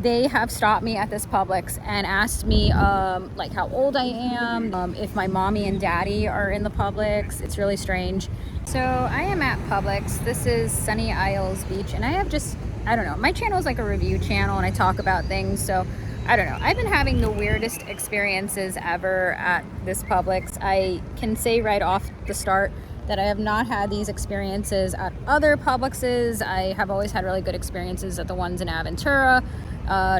they have stopped me at this Publix and asked me like how old I am, if my mommy and daddy are in the Publix. It's really strange. So I am at Publix. This is Sunny Isles Beach, and I have just, I don't know, my channel is like a review channel and I talk about things, so I don't know. I've been having the weirdest experiences ever at this Publix. I can say right off the start that I have not had these experiences at other Publixes. I have always had really good experiences at the ones in Aventura,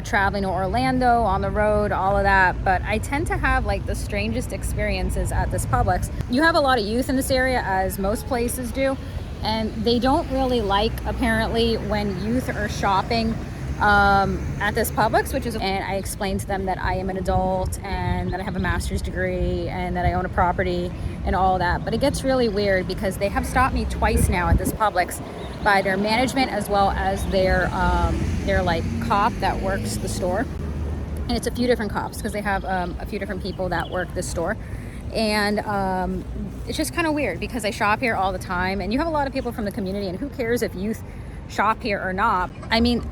traveling to Orlando, on the road, all of that. But I tend to have like the strangest experiences at this Publix. You have a lot of youth in this area, as most places do, and they don't really like, apparently, when youth are shopping at this Publix, and I explained to them that I am an adult and that I have a master's degree and that I own a property and all that. But it gets really weird because they have stopped me twice now at this Publix by their management, as well as their like cop that works the store. And it's a few different cops because they have a few different people that work this store. And it's just kind of weird because I shop here all the time, and you have a lot of people from the community, and who cares if youth shop here or not? I mean,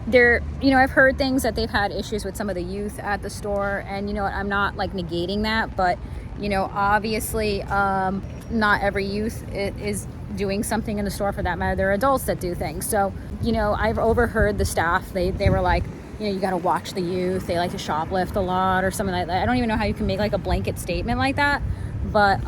I've heard things that they've had issues with some of the youth at the store, and I'm not like negating that, but obviously not every youth is doing something in the store. For that matter, there are adults that do things. So I've overheard the staff, they were like, you got to watch the youth, they like to shoplift a lot or something like that. I don't even know how you can make like a blanket statement like that, but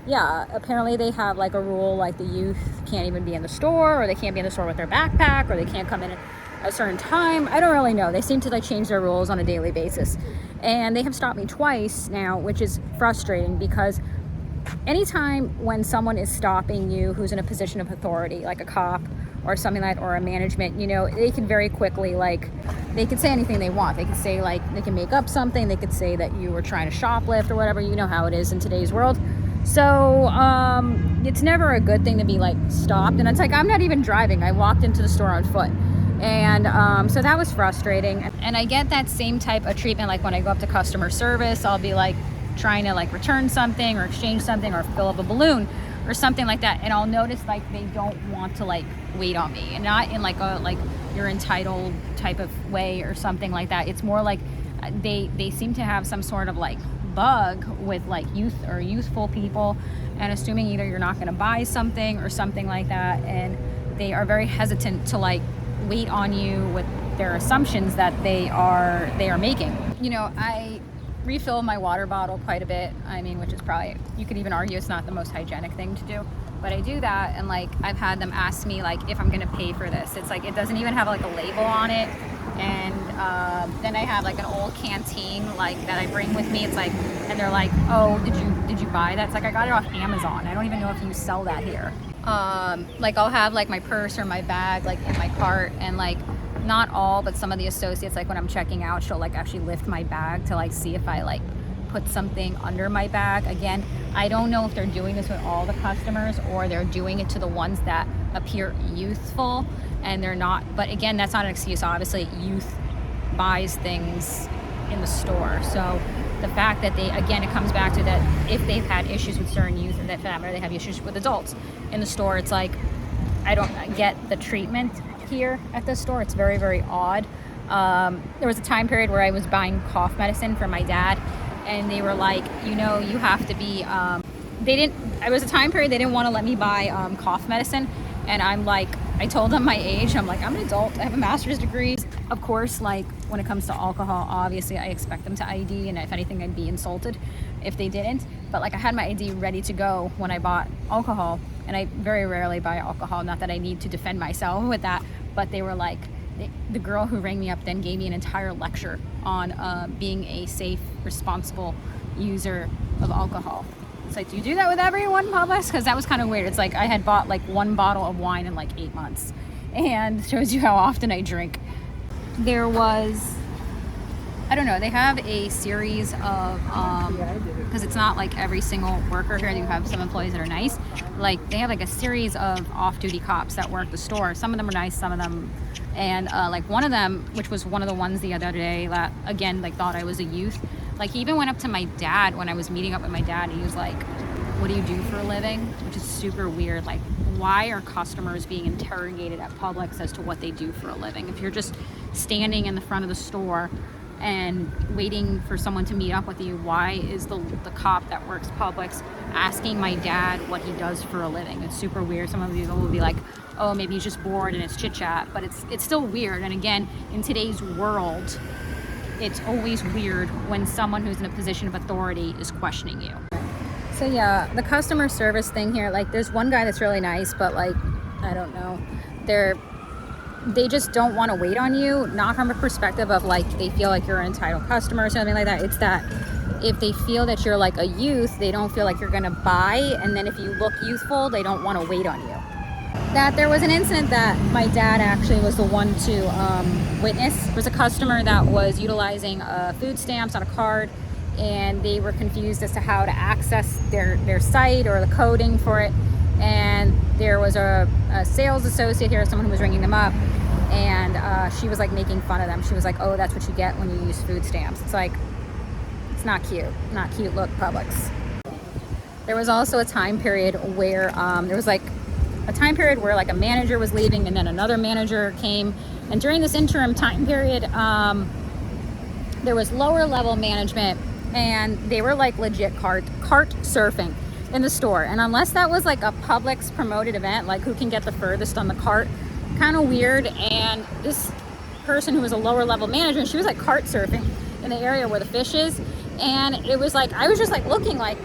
yeah, apparently they have like a rule, like the youth can't even be in the store, or they can't be in the store with their backpack, or they can't come in at a certain time. I don't really know. They seem to like change their rules on a daily basis, and they have stopped me twice now, which is frustrating because anytime when someone is stopping you who's in a position of authority, like a cop or something like that, or a management, they can very quickly, like, they can say anything they want. They can say, like, they can make up something. They could say that you were trying to shoplift or whatever. You know how it is in today's world. So it's never a good thing to be like stopped. And it's like, I'm not even driving. I walked into the store on foot. And so that was frustrating. And I get that same type of treatment, like when I go up to customer service, I'll be like trying to like return something or exchange something or fill up a balloon or something like that, and I'll notice like they don't want to like wait on me, and not in like a like you're entitled type of way or something like that. It's more like they seem to have some sort of like bug with like youth or youthful people, and assuming either you're not going to buy something or something like that, and they are very hesitant to like wait on you with their assumptions that they are making. I refill my water bottle quite a bit. I mean, which is probably, you could even argue it's not the most hygienic thing to do, but I do that. And like, I've had them ask me like if I'm gonna pay for this. It's like, it doesn't even have like a label on it. And then I have like an old canteen like that I bring with me. It's like, and they're like, oh, did you buy that? It's like, I got it off Amazon. I don't even know if you sell that here. Like I'll have like my purse or my bag like in my cart, and like not all, but some of the associates, like when I'm checking out, she'll like actually lift my bag to like see if I like put something under my bag. Again, I don't know if they're doing this with all the customers or they're doing it to the ones that appear youthful and they're not. But again, that's not an excuse. Obviously, youth buys things in the store. So the fact that it comes back to that if they've had issues with certain youth, or that for that matter, they have issues with adults in the store, it's like, I don't get the treatment here at this store. It's very, very odd. There was a time period where I was buying cough medicine for my dad, and they were like, you have to be, it was a time period they didn't want to let me buy cough medicine, and I'm like, I told them my age. I'm like, I'm an adult, I have a master's degree. Of course, like when it comes to alcohol, obviously I expect them to ID, and if anything, I'd be insulted if they didn't. But like, I had my ID ready to go when I bought alcohol, and I very rarely buy alcohol, not that I need to defend myself with that, but they were like, the girl who rang me up then gave me an entire lecture on being a safe, responsible user of alcohol. It's like, do you do that with everyone, Publix? Because that was kind of weird. It's like I had bought like one bottle of wine in like 8 months, and shows you how often I drink. There was, I don't know, they have a series of, because it's not like every single worker here. You have some employees that are nice. Like they have like a series of off-duty cops that work the store. Some of them are nice, some of them, and like one of them, which was one of the ones the other day that again like thought I was a youth. Like he even went up to my dad when I was meeting up with my dad, and he was like, what do you do for a living? Which is super weird. Like, why are customers being interrogated at Publix as to what they do for a living? If you're just standing in the front of the store and waiting for someone to meet up with you. Why is the cop that works Publix asking my dad what he does for a living? It's super weird. Some of people will be like, oh, maybe he's just bored and it's chit chat, but it's still weird. And again, in today's world, it's always weird when someone who's in a position of authority is questioning you. So yeah, the customer service thing here, like there's one guy that's really nice, but like, I don't know, they just don't want to wait on you, not from a perspective of like they feel like you're an entitled customer or something like that. It's that if they feel that you're like a youth, they don't feel like you're gonna buy, and then if you look youthful, they don't want to wait on you. That there was an incident that my dad actually was the one to witness. There was a customer that was utilizing food stamps on a card, and they were confused as to how to access their site or the coding for it. And there was a sales associate here, someone who was ringing them up, and she was like making fun of them. She was like, oh, that's what you get when you use food stamps. It's like, it's not cute. Not cute look, Publix. There was also a time period where there was like a time period where like a manager was leaving and then another manager came. And during this interim time period, there was lower level management, and they were like legit cart surfing in the store. And unless that was like a Publix promoted event, like who can get the furthest on the cart, kind of weird. And this person who was a lower level manager, she was like cart surfing in the area where the fish is. And it was like, I was just like looking like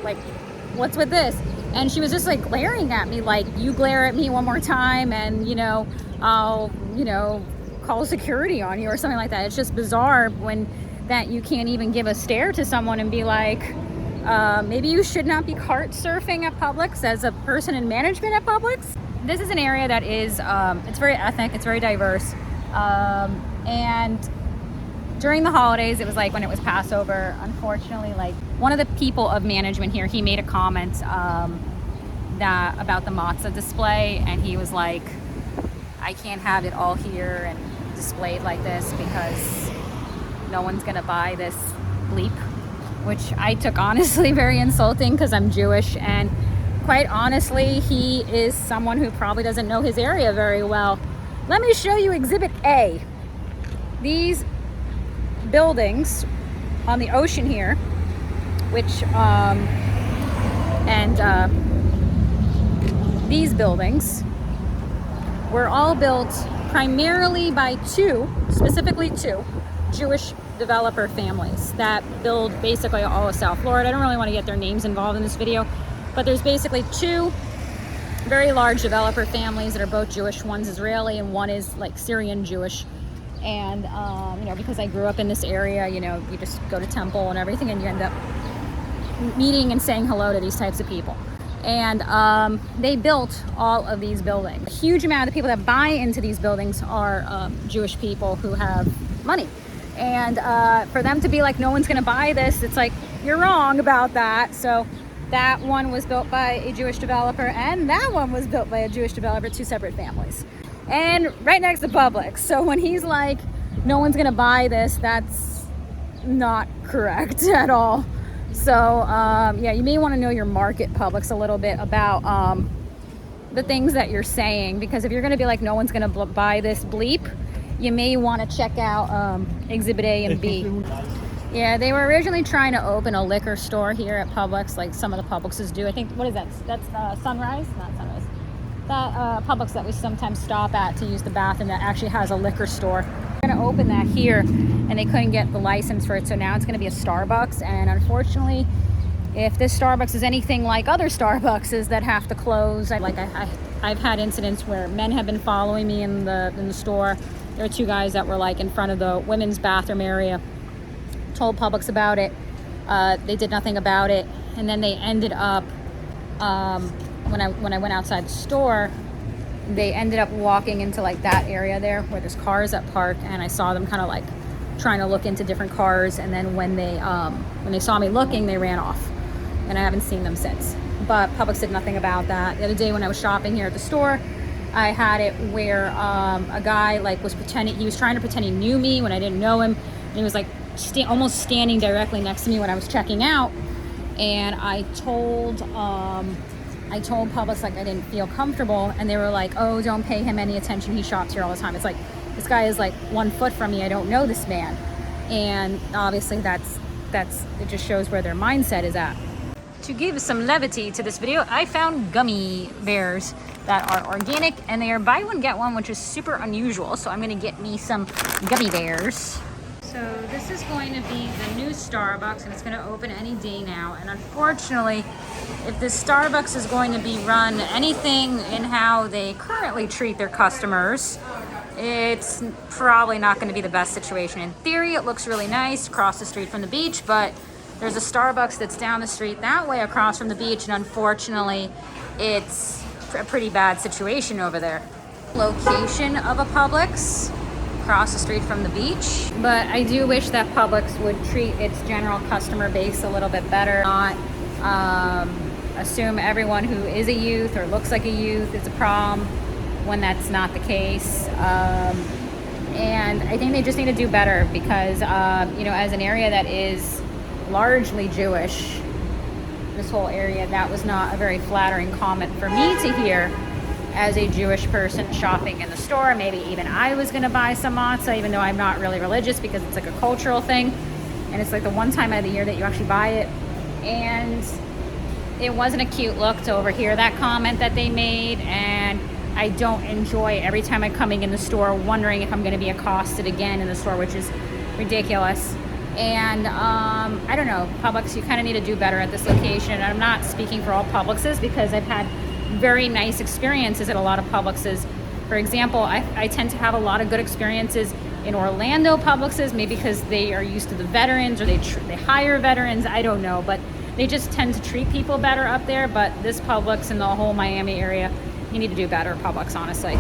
what's with this? And she was just like glaring at me like, you glare at me one more time and, you know, I'll, you know, call security on you or something like that. It's just bizarre when that you can't even give a stare to someone and be like, maybe you should not be cart surfing at Publix as a person in management at Publix. This is an area that is, it's very ethnic, it's very diverse. And during the holidays, it was like when it was Passover, unfortunately, like one of the people of management here, he made a comment that about the matzah display, and he was like, I can't have it all here and displayed like this because no one's gonna buy this bleep, which I took honestly very insulting because I'm Jewish, and quite honestly, he is someone who probably doesn't know his area very well. Let me show you Exhibit A. These buildings on the ocean here, which these buildings were all built primarily by specifically two Jewish developer families that build basically all of South Florida. I don't really want to get their names involved in this video, but there's basically two very large developer families that are both Jewish. One's Israeli and one is like Syrian Jewish. And you know, because I grew up in this area, you know, you just go to temple and everything, and you end up meeting and saying hello to these types of people. And they built all of these buildings. A huge amount of the people that buy into these buildings are Jewish people who have money. And for them to be like, no one's gonna buy this, it's like, you're wrong about that. So that one was built by a Jewish developer, and that one was built by a Jewish developer, two separate families. And right next to Publix. So when he's like, no one's gonna buy this, that's not correct at all. So yeah, you may want to know your market, Publix, a little bit about the things that you're saying, because if you're gonna be like, no one's gonna buy this bleep, you may want to check out Exhibit A and B. Yeah, they were originally trying to open a liquor store here at Publix, like some of the Publixes do. I think, what is that? That's Sunrise? Not Sunrise. That Publix that we sometimes stop at to use the bathroom that actually has a liquor store. They're gonna open that here, and they couldn't get the license for it, so now it's gonna be a Starbucks. And unfortunately, if this Starbucks is anything like other Starbucks that have to close, I've had incidents where men have been following me in the store. There were two guys that were like in front of the women's bathroom area, told Publix about it. They did nothing about it, and then they ended up when I went outside the store, they ended up walking into like that area there where there's cars that park, and I saw them kind of like trying to look into different cars, and then when they saw me looking, they ran off, and I haven't seen them since. But Publix did nothing about that. The other day when I was shopping here at the store, I had it where a guy like was pretending, he was trying to pretend he knew me when I didn't know him, and he was like almost standing directly next to me when I was checking out, and I told Publix like I didn't feel comfortable, and they were like, oh, don't pay him any attention, he shops here all the time. It's like, This guy is like 1 foot from me. I don't know this man. And obviously that's it just shows where their mindset is at. To give some levity to this video, I found gummy bears that are organic, and they are buy one get one, which is super unusual. So I'm gonna get me some gummy bears. So this is going to be the new Starbucks, and it's going to open any day now. And unfortunately, if this Starbucks is going to be run anything in how they currently treat their customers, it's probably not going to be the best situation. In theory, it looks really nice across the street from the beach, but there's a Starbucks that's down the street that way across from the beach, and unfortunately, it's a pretty bad situation over there. Location of a Publix across the street from the beach, but I do wish that Publix would treat its general customer base a little bit better, not assume everyone who is a youth or looks like a youth is a problem when that's not the case. And I think they just need to do better because you know, as an area that is largely Jewish, this whole area, that was not a very flattering comment for me to hear as a Jewish person shopping in the store. Maybe even I was gonna buy some matzah, even though I'm not really religious, because it's like a cultural thing. And it's like the one time out of the year that you actually buy it. And it wasn't a cute look to overhear that comment that they made. And I don't enjoy every time I'm coming in the store wondering if I'm gonna be accosted again in the store, which is ridiculous. And I don't know, Publix, you kind of need to do better at this location. And I'm not speaking for all Publixes, because I've had very nice experiences at a lot of Publixes. For example, I tend to have a lot of good experiences in Orlando Publixes, maybe because they are used to the veterans, or they hire veterans, I don't know, but they just tend to treat people better up there. But this Publix in the whole Miami area, you need to do better, Publix, honestly.